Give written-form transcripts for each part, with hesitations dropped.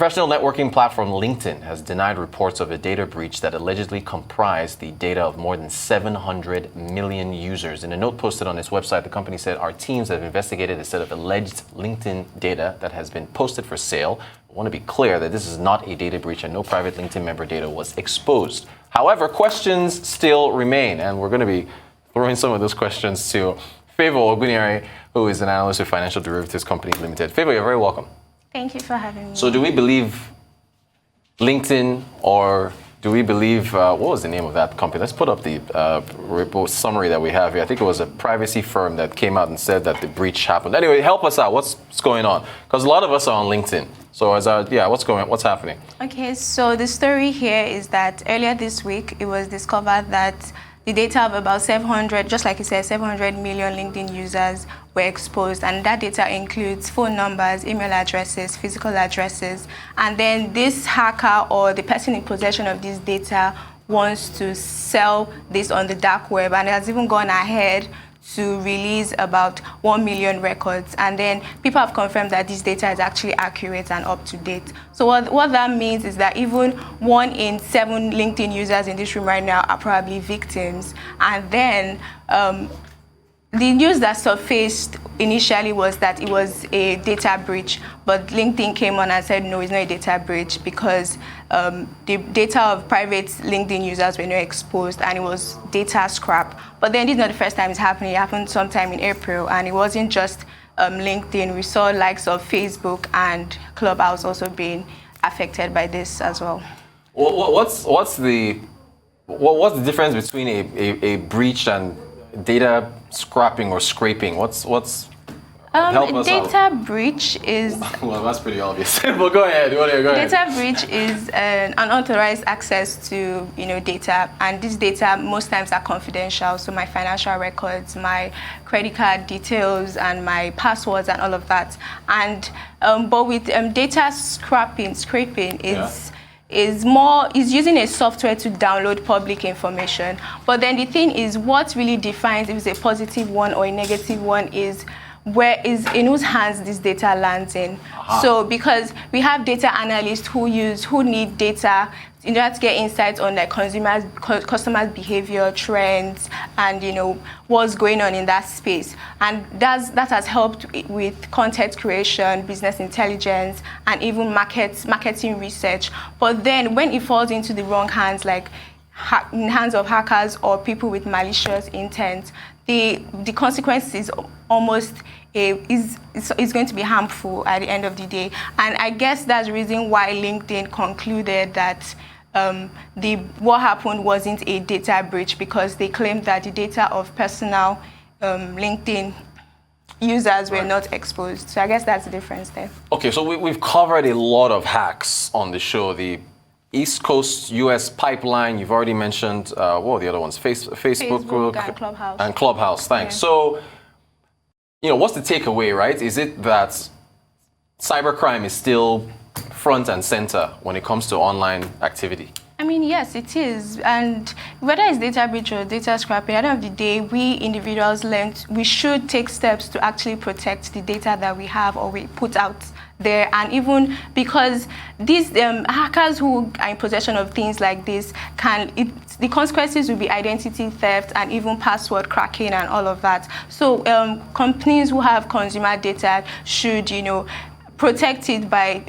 Professional networking platform LinkedIn has denied reports of a data breach that allegedly comprised the data of more than 700 million users. In a note posted on its website, the company said, our teams have investigated a set of alleged LinkedIn data that has been posted for sale. I want to be clear that this is not a data breach and no private LinkedIn member data was exposed. However, questions still remain, and we're going to be throwing some of those questions to Favor Oguniari, who is an analyst with Financial Derivatives Company Limited. Favor, you're very welcome. Thank you for having me. So do we believe LinkedIn, or do we believe, what was the name of that company? Let's put up the report summary that we have here. I think it was a privacy firm that came out and said that the breach happened. Anyway, help us out. What's going on? Because a lot of us are on LinkedIn. So what's happening? Okay, so the story here is that earlier this week, it was discovered that the data of about 700, just like you said, 700 million LinkedIn users were exposed, and that data includes phone numbers, email addresses, physical addresses, and then this hacker or the person in possession of this data wants to sell this on the dark web, and has even gone ahead to release about 1 million records. And then people have confirmed that this data is actually accurate and up to date. So what that means is that even 1 in 7 LinkedIn users in this room right now are probably victims. And then the news that surfaced initially was that it was a data breach, but LinkedIn came on and said, no, it's not a data breach because the data of private LinkedIn users were not exposed and it was data scrap. But then this is not the first time it's happening. It happened sometime in April, and it wasn't just LinkedIn. We saw likes of Facebook and Clubhouse also being affected by this as well. What's the difference between a breach and data scrapping or scraping? What's help us data out. breach is well, that's pretty obvious. But go ahead. Go ahead. Data breach is an unauthorized access to data, and this data most times are confidential. So my financial records, my credit card details, and my passwords, and all of that. And but with data scraping is using a software to download public information. But then the thing is, what really defines if it's a positive one or a negative one is in whose hands this data lands in. So because we have data analysts who need data in order to get insights on like customers' behavior, trends, and what's going on in that space. And that has helped with content creation, business intelligence, and even marketing research. But then when it falls into the wrong hands, like in hands of hackers or people with malicious intent, the consequence is almost is going to be harmful at the end of the day. And I guess that's the reason why LinkedIn concluded that what happened wasn't a data breach, because they claimed that the data of personal LinkedIn users were not exposed. So I guess that's the difference there. Okay, so we've covered a lot of hacks on the show. The East Coast US pipeline, you've already mentioned, what were the other ones? Facebook and Clubhouse. And Clubhouse, thanks. Yeah. So, what's the takeaway, right? Is it that cybercrime is still front and center when it comes to online activity? I mean, yes, it is. And whether it's data breach or data scrapping, at the end of the day, we individuals we should take steps to actually protect the data that we have or we put out there. And even because these hackers who are in possession of things like this the consequences will be identity theft and even password cracking and all of that. So companies who have consumer data should, protect it by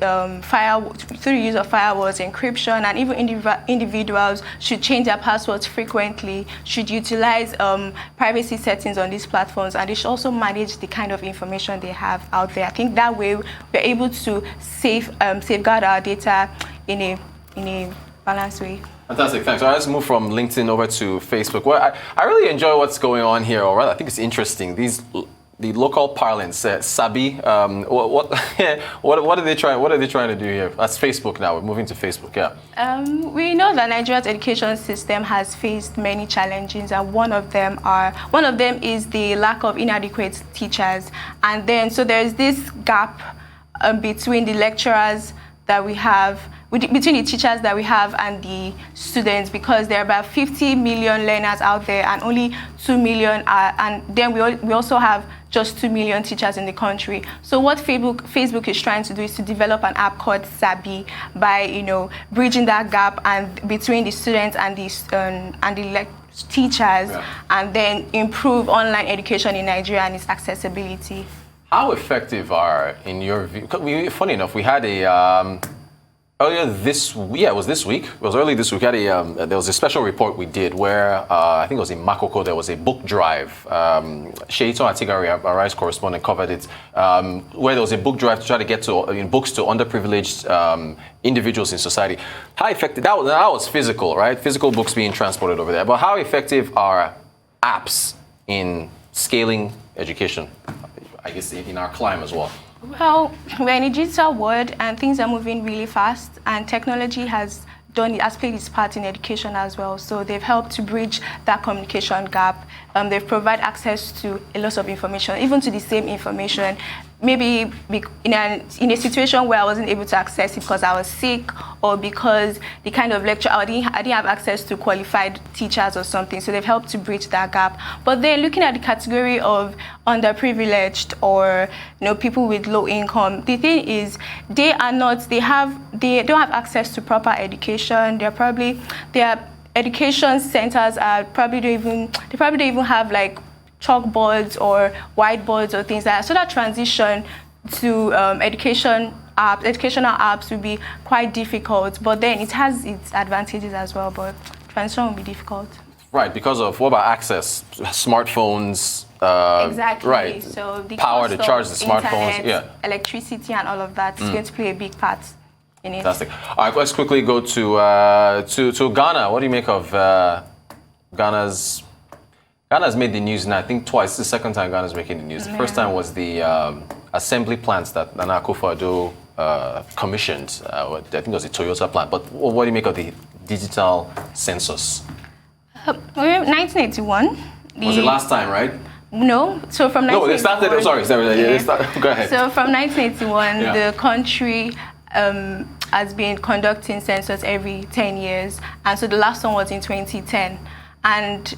through the use of firewalls, encryption, and even individuals should change their passwords frequently, should utilize privacy settings on these platforms, and they should also manage the kind of information they have out there. I think that way we're able to safeguard our data in a balanced way. Fantastic, thanks. So let's move from LinkedIn over to Facebook. Well, I really enjoy what's going on here, or rather, I think it's interesting. The local parlance, Sabee. What are they trying? What are they trying to do here? That's Facebook now. We're moving to Facebook. Yeah. We know that Nigeria's education system has faced many challenges, and one of them is the lack of inadequate teachers. And then so there is this gap between the lecturers that we have, between the teachers that we have and the students, because there are about 50 million learners out there and only 2 million are, and then we also have just 2 million teachers in the country. So what Facebook is trying to do is to develop an app called Sabee by, bridging that gap and between the students and the teachers, and then improve online education in Nigeria and its accessibility. How effective are, in your view, funny enough, we had a, earlier this week, it was this week, it was early this week, we had there was a special report we did where, I think it was in Makoko, there was a book drive. Sheito Atigari, our Rise correspondent, covered it, where there was a book drive to try to get books to underprivileged individuals in society. How effective, that was physical, right? Physical books being transported over there. But how effective are apps in scaling education, I guess, in our climb as well? Well, we're in a digital world and things are moving really fast, and technology has played its part in education as well. So they've helped to bridge that communication gap. They've provided access to a lot of information, even to the same information. Maybe in a situation where I wasn't able to access it because I was sick, or because the kind of lecture I didn't have access to qualified teachers or something. So they've helped to bridge that gap. But then looking at the category of underprivileged or people with low income, the thing is they don't have access to proper education. Their education centers probably don't even have like chalkboards or whiteboards or things like that. So that transition to educational apps will be quite difficult, but then it has its advantages as well, but transition will be difficult. Right, because of, what about access? Smartphones? Exactly. Right. So the power to charge the smartphones, internet, electricity and all of that is going to play a big part in it. Fantastic. All right, let's quickly go to Ghana. What do you make of Ghana's made the news now, I think twice. It's the second time Ghana's making the news. The first time was the assembly plants that Nana Akufo-Addo commissioned. I think it was a Toyota plant. But what do you make of the digital census? 1981. Was it last time, right? No. So from 1981. No, they started. I'm sorry. Go ahead. So from 1981, the country has been conducting census every 10 years, and so the last one was in 2010, and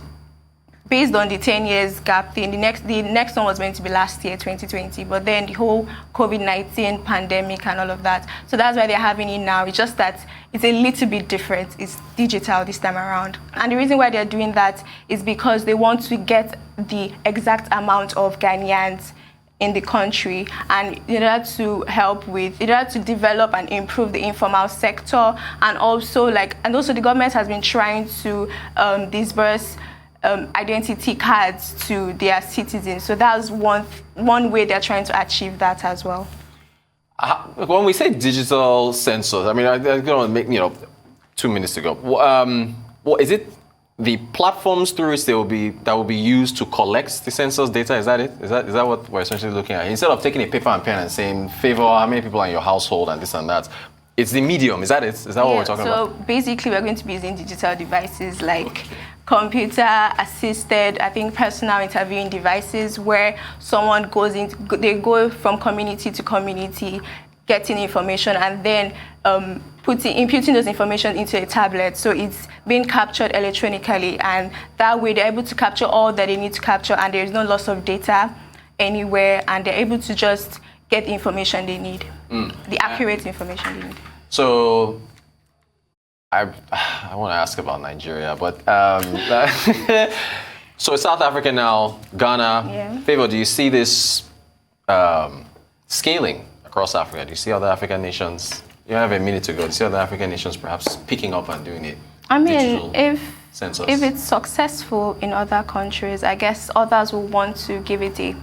based on the 10 years gap thing, the next one was meant to be last year, 2020, but then the whole COVID-19 pandemic and all of that. So that's why they're having it now. It's just that it's a little bit different. It's digital this time around. And the reason why they're doing that is because they want to get the exact amount of Ghanaians in the country, and in order to develop and improve the informal sector, and also the government has been trying to disburse identity cards to their citizens. So that's one way they're trying to achieve that as well. When we say digital census, I mean, I'm going to make 2 minutes to go. What is it? The platforms through which that will be used to collect the census data. Is that it? Is that what we're essentially looking at? Instead of taking a paper and pen and saying, favor how many people are in your household and this and that, it's the medium. Is that it? Is that what we're talking about? So basically, we're going to be using digital devices like computer-assisted, I think, personal interviewing devices, where someone they go from community to community, getting information, and then inputting those information into a tablet. So it's being captured electronically, and that way they're able to capture all that they need to capture, and there is no loss of data anywhere, and they're able to just get the information they need, the accurate information they need. So I want to ask about Nigeria, but so it's South Africa now, Ghana. Yeah. Favor, do you see this scaling across Africa? Do you see other African nations? You have a minute to go. Do you see other African nations perhaps picking up and doing it? I mean, if census? If it's successful in other countries, I guess others will want to give it a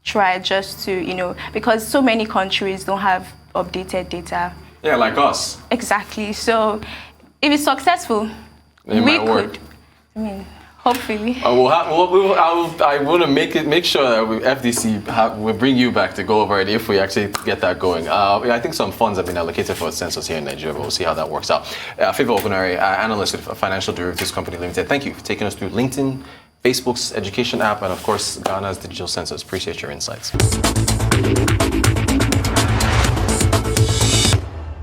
try, just to, because so many countries don't have updated data. Yeah, like us. Exactly. So if it's successful, we could. I mean, hopefully. I want to make sure that FDC will bring you back to go over it if we actually get that going. I think some funds have been allocated for the census here in Nigeria, but we'll see how that works out. Favor Ogunari, analyst with Financial Derivatives Company Limited. Thank you for taking us through LinkedIn, Facebook's education app, and of course, Ghana's digital census. Appreciate your insights.